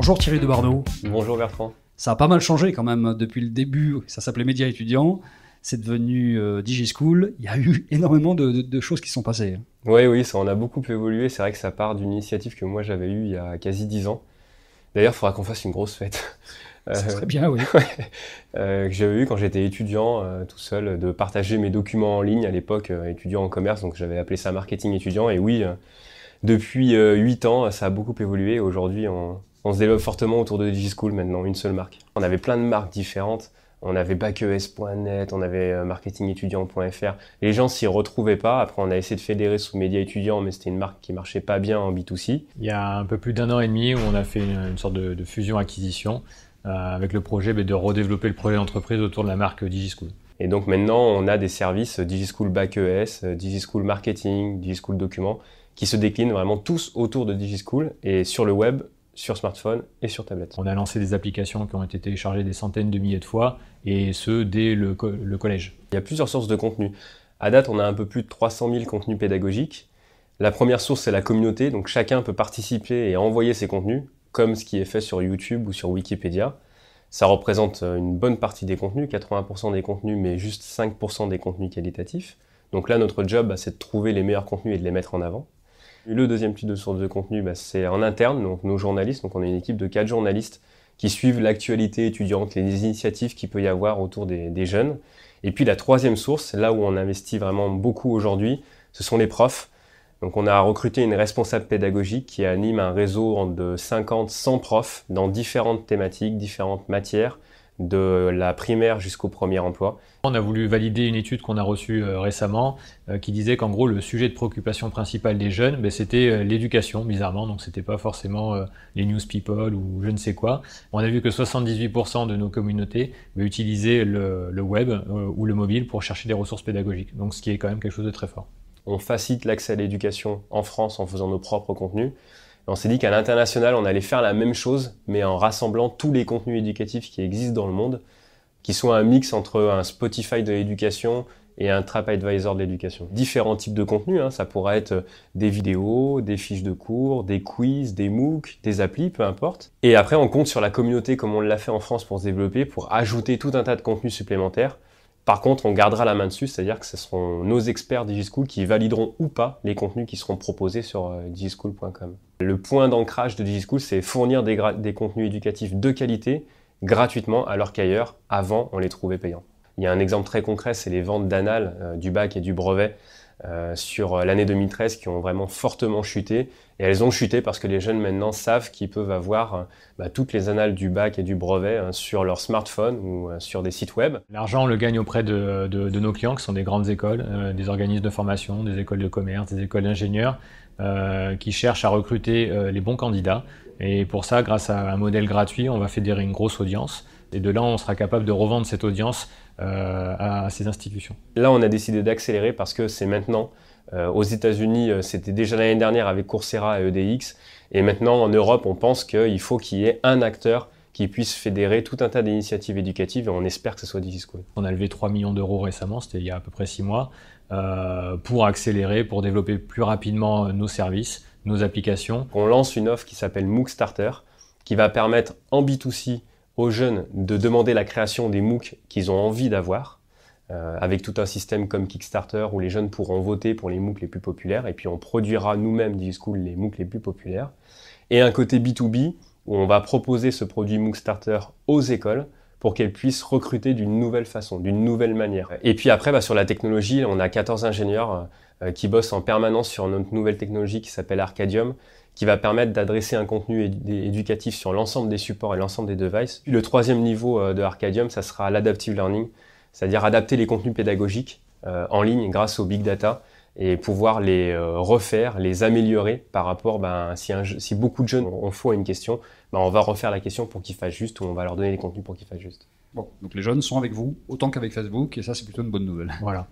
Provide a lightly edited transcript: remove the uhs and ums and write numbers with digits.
Bonjour Thierry Debarneau. Bonjour Bertrand. Ça a pas mal changé quand même depuis le début, ça s'appelait Médias étudiants, c'est devenu DigiSchool, il y a eu énormément de choses qui sont passées. Oui, ça en a beaucoup évolué, c'est vrai que ça part d'une initiative que moi j'avais eue il y a quasi 10 ans. D'ailleurs, il faudra qu'on fasse une grosse fête. Ça serait bien, oui. Que j'avais eu quand j'étais étudiant, tout seul, de partager mes documents en ligne à l'époque, étudiant en commerce, donc j'avais appelé ça marketing étudiant, et oui, depuis 8 ans, ça a beaucoup évolué. Aujourd'hui, on se développe fortement autour de DigiSchool maintenant, une seule marque. On avait plein de marques différentes. On avait bacques.net, on avait marketingetudiant.fr. Les gens s'y retrouvaient pas. Après, on a essayé de fédérer sous médias étudiants, mais c'était une marque qui marchait pas bien en B2C. Il y a un peu plus d'1 an et demi où on a fait une sorte de fusion-acquisition avec le projet de redévelopper le projet d'entreprise autour de la marque DigiSchool. Et donc maintenant, on a des services DigiSchool BackES, DigiSchool Marketing, DigiSchool Documents, qui se déclinent vraiment tous autour de DigiSchool et sur le web, sur smartphone et sur tablette. On a lancé des applications qui ont été téléchargées des centaines de milliers de fois, et ce, dès le collège. Il y a plusieurs sources de contenu. À date, on a un peu plus de 300 000 contenus pédagogiques. La première source, c'est la communauté, donc chacun peut participer et envoyer ses contenus, comme ce qui est fait sur YouTube ou sur Wikipédia. Ça représente une bonne partie des contenus, 80% des contenus, mais juste 5% des contenus qualitatifs. Donc là, notre job, c'est de trouver les meilleurs contenus et de les mettre en avant. Le deuxième type de source de contenu, c'est en interne, donc nos journalistes. Donc on a une équipe de 4 journalistes qui suivent l'actualité étudiante, les initiatives qu'il peut y avoir autour des jeunes. Et puis la troisième source, là où on investit vraiment beaucoup aujourd'hui, ce sont les profs. Donc on a recruté une responsable pédagogique qui anime un réseau de 50-100 profs dans différentes thématiques, différentes matières, de la primaire jusqu'au premier emploi. On a voulu valider une étude qu'on a reçue récemment qui disait qu'en gros le sujet de préoccupation principale des jeunes, c'était l'éducation, bizarrement, donc c'était pas forcément les news people ou je ne sais quoi. On a vu que 78% de nos communautés utilisaient le web ou le mobile pour chercher des ressources pédagogiques, donc ce qui est quand même quelque chose de très fort. On facilite l'accès à l'éducation en France en faisant nos propres contenus. On s'est dit qu'à l'international, on allait faire la même chose, mais en rassemblant tous les contenus éducatifs qui existent dans le monde, qui sont un mix entre un Spotify de l'éducation et un TripAdvisor de l'éducation. Différents types de contenus, ça pourrait être des vidéos, des fiches de cours, des quiz, des MOOC, des applis, peu importe. Et après, on compte sur la communauté comme on l'a fait en France pour se développer, pour ajouter tout un tas de contenus supplémentaires. Par contre, on gardera la main dessus, c'est-à-dire que ce seront nos experts DigiSchool qui valideront ou pas les contenus qui seront proposés sur digischool.com. Le point d'ancrage de DigiSchool, c'est fournir des contenus éducatifs de qualité gratuitement, alors qu'ailleurs, avant, on les trouvait payants. Il y a un exemple très concret, c'est les ventes d'annales du bac et du brevet sur l'année 2013 qui ont vraiment fortement chuté. Et elles ont chuté parce que les jeunes maintenant savent qu'ils peuvent avoir toutes les annales du bac et du brevet sur leur smartphone ou sur des sites web. L'argent, on le gagne auprès de nos clients qui sont des grandes écoles, des organismes de formation, des écoles de commerce, des écoles d'ingénieurs qui cherchent à recruter les bons candidats. Et pour ça, grâce à un modèle gratuit, on va fédérer une grosse audience. Et de là, on sera capable de revendre cette audience à ces institutions. Là, on a décidé d'accélérer parce que c'est maintenant. Aux États-Unis, c'était déjà l'année dernière avec Coursera et EDX. Et maintenant, en Europe, on pense qu'il faut qu'il y ait un acteur qui puisse fédérer tout un tas d'initiatives éducatives et on espère que ce soit DigiSchool. On a levé 3 millions d'euros récemment, c'était il y a à peu près 6 mois, pour accélérer, pour développer plus rapidement nos services, nos applications. On lance une offre qui s'appelle MOOC Starter, qui va permettre en B2C aux jeunes de demander la création des MOOC qu'ils ont envie d'avoir, avec tout un système comme Kickstarter où les jeunes pourront voter pour les MOOC les plus populaires et puis on produira nous-mêmes DigiSchool les MOOC les plus populaires. Et un côté B2B où on va proposer ce produit MOOC Starter aux écoles pour qu'elles puissent recruter d'une nouvelle façon, d'une nouvelle manière. Et puis après, sur la technologie, on a 14 ingénieurs qui bossent en permanence sur notre nouvelle technologie qui s'appelle Arcadium, qui va permettre d'adresser un contenu éducatif sur l'ensemble des supports et l'ensemble des devices. Le troisième niveau de Arcadium, ça sera l'adaptive learning, c'est-à-dire adapter les contenus pédagogiques en ligne grâce au big data et pouvoir les refaire, les améliorer par rapport, si beaucoup de jeunes ont faux à une question, on va refaire la question pour qu'ils fassent juste ou on va leur donner les contenus pour qu'ils fassent juste. Bon, donc les jeunes sont avec vous autant qu'avec Facebook et ça c'est plutôt une bonne nouvelle. Voilà.